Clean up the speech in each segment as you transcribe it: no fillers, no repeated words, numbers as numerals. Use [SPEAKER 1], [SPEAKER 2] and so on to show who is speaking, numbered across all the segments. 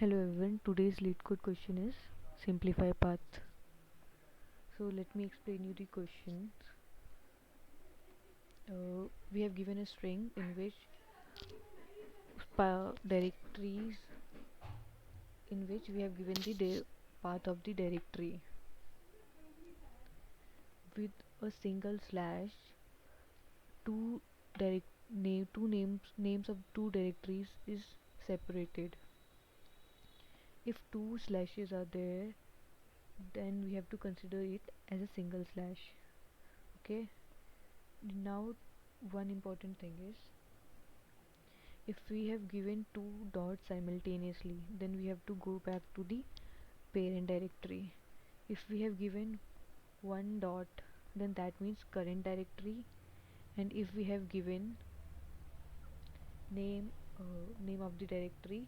[SPEAKER 1] Hello everyone, today's Leetcode question is simplify path. So let me explain you the question. We have given a string in which directories in which we have given the path of the directory with a single slash. Two names of two directories is separated. If two slashes are there, then we have to consider it as a single slash. Okay. Now, one important thing is, if we have given two dots simultaneously, then we have to go back to the parent directory. If we have given one dot, then that means current directory, and if we have given name name of the directory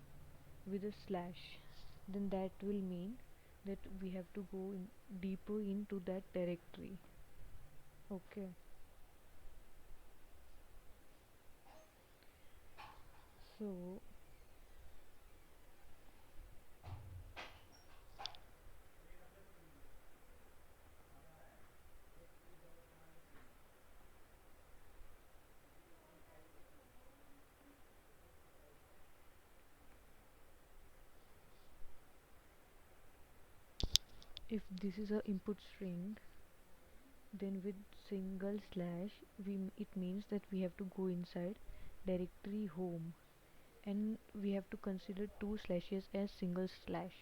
[SPEAKER 1] with a slash, then that will mean that we have to go deeper into that directory. Okay. So if this is a input string, then with single slash it means that we have to go inside directory home, and we have to consider two slashes as single slash,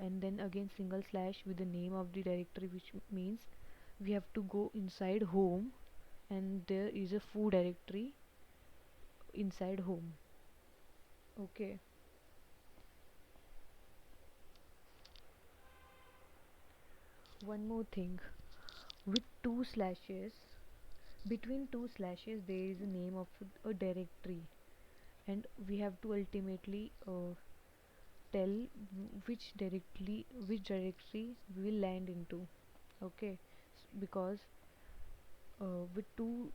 [SPEAKER 1] and then again single slash with the name of the directory, which means we have to go inside home, and there is a foo directory inside home. Okay. One more thing, with two slashes, between two slashes there is a name of a directory, and we have to ultimately tell which directory we will land into. Okay. Because with two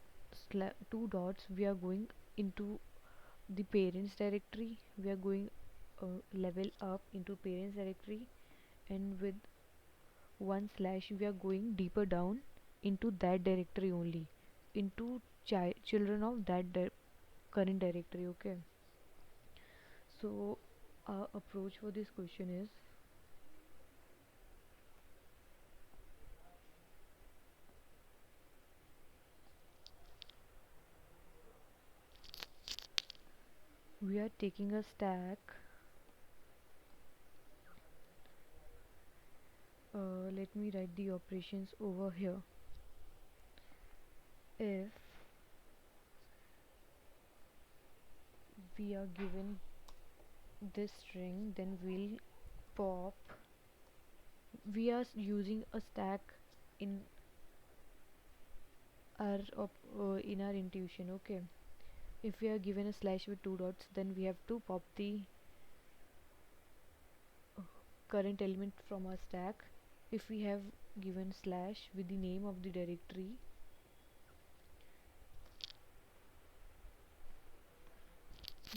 [SPEAKER 1] dots we are going into the parents directory, we are going level up into parents directory, and with one slash we are going deeper down into that directory only, into children of that current directory. Okay. So our approach for this question is, we are taking a stack. Let me write the operations over here. If we are given this string, then we'll pop. We are using a stack in in our intuition. Okay. If we are given a slash with two dots, then we have to pop the current element from our stack. If we have given slash with the name of the directory,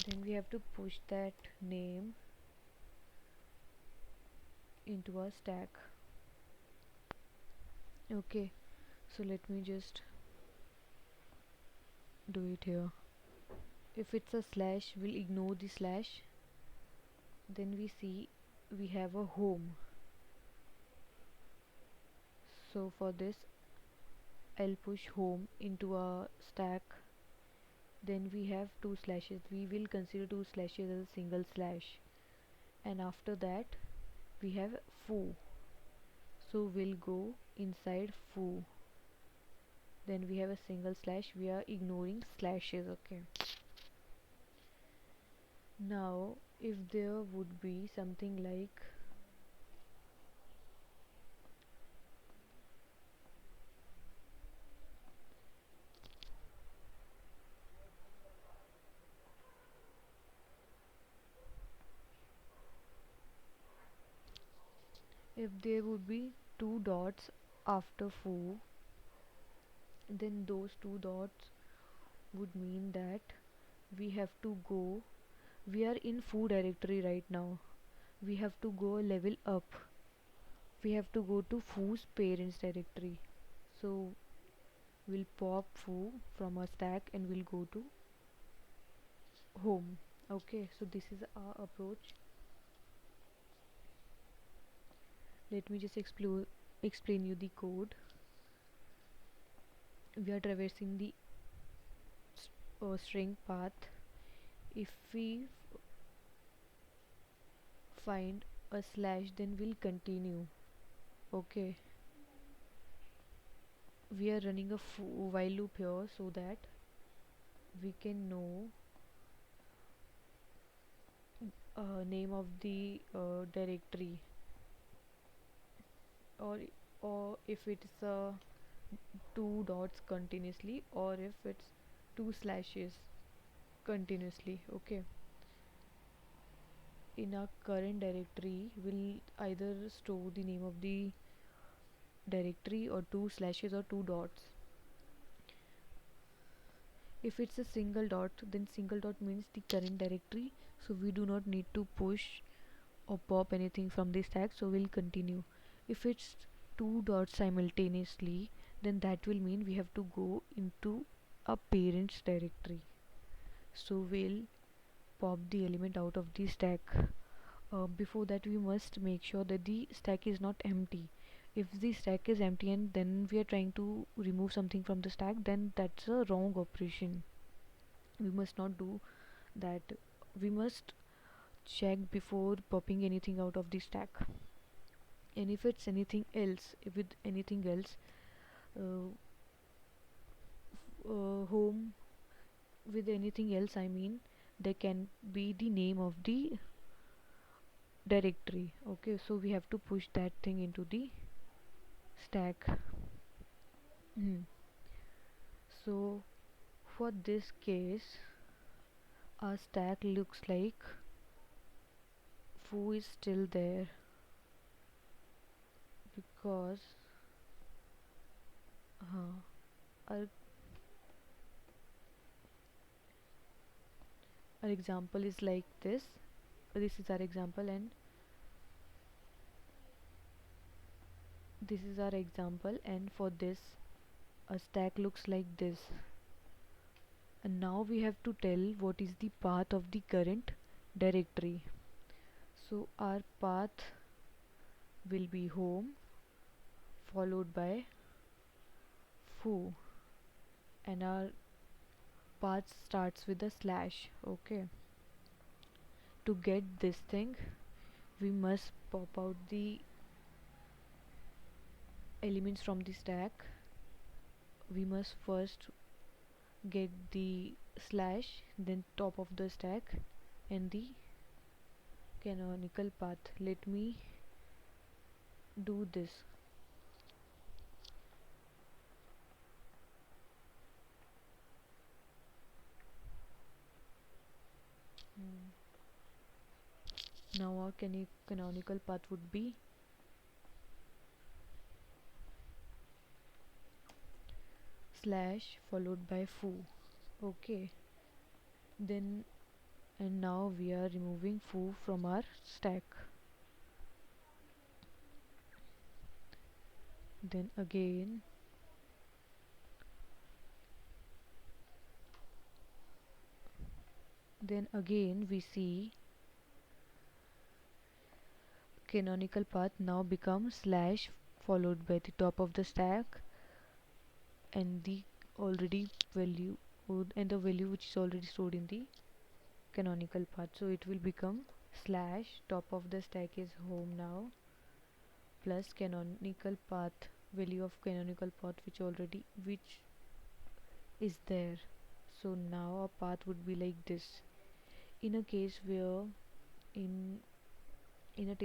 [SPEAKER 1] then we have to push that name into our stack. Okay. So let me just do it here. If it's a slash, we'll ignore the slash. Then we see we have a home. So for this, I'll push home into a stack. Then we have two slashes. We will consider two slashes as a single slash. And after that, we have foo. So we'll go inside foo. Then we have a single slash. We are ignoring slashes. Okay. Now, if there would be something like if there would be two dots after foo, then those two dots would mean that we have to go We are in foo directory right now. We have to go a level up. We have to go to foo's parents directory. So we'll pop foo from our stack and we'll go to home. Okay, so this is our approach. Let me just explain you the code. We are traversing the string path. If we find a slash, then we'll continue. Okay, we are running a while loop here so that we can know name of the directory, or if it's two dots continuously, or if it's two slashes continuously. Okay, in our current directory we'll either store the name of the directory or two slashes or two dots. If it's a single dot, then single dot means the current directory, so we do not need to push or pop anything from the stack, so we'll continue. If it's two dots simultaneously, then that will mean we have to go into a parents directory, so we'll pop the element out of the stack. Before that we must make sure that the stack is not empty. If the stack is empty and then we are trying to remove something from the stack, then that's a wrong operation. We must not do that. We must check before popping anything out of the stack. And if it's anything else, if with anything else, uh, home with anything else, I mean, there can be the name of the directory. Okay, so we have to push that thing into the stack. So for this case, our stack looks like foo is still there, because our, our example is like this. This is our example, and this is our example, and for this a stack looks like this. And now we have to tell what is the path of the current directory. So our path will be home followed by foo, and our path starts with a slash. Okay, to get this thing we must pop out the elements from the stack. We must first get the slash, then top of the stack, and the canonical path. Let me do this. Now our canonical path would be slash followed by foo. Okay, then, and now we are removing foo from our stack. Then again we see canonical path now becomes slash followed by the top of the stack and the already value, and the value which is already stored in the canonical path. So it will become slash top of the stack is home now, plus canonical path, value of canonical path which is there. So now our path would be like this. In a case where in a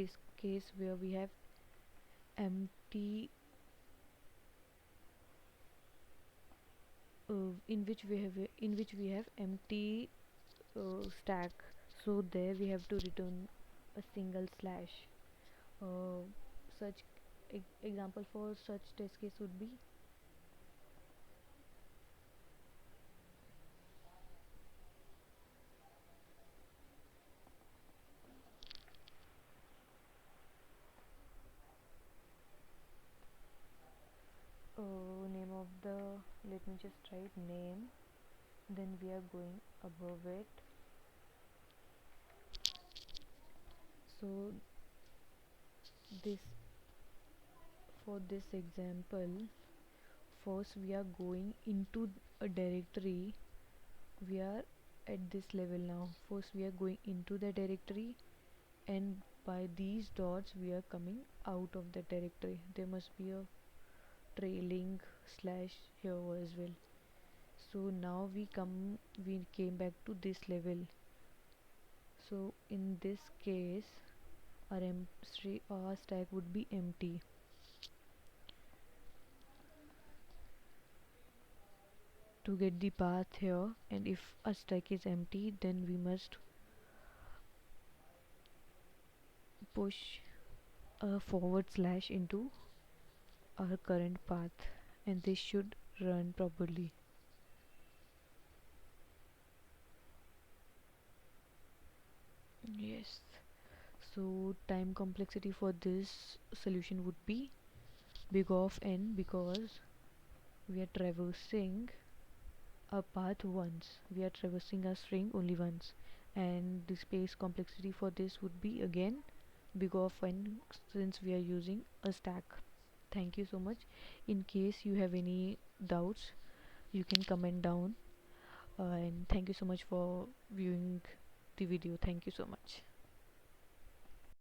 [SPEAKER 1] case where we have empty, in which we have empty stack, so there we have to return a single slash. Such example for such test case would be let me just write name, then we are going above it. So this, for this example, first we are going into a directory. We are at this level now. First we are going into the directory, and by these dots we are coming out of the directory. There must be a trailing slash here as well. So now we came back to this level. So in this case our stack would be empty. To get the path here, and if a stack is empty, then we must push a forward slash into our current path, and this should run properly. Yes. So time complexity for this solution would be big of n, because we are traversing a path once. We are traversing a string only once, and the space complexity for this would be again big of n, since we are using a stack. Thank you so much. In case you have any doubts, you can comment down, and thank you so much for viewing the video. Thank you so much.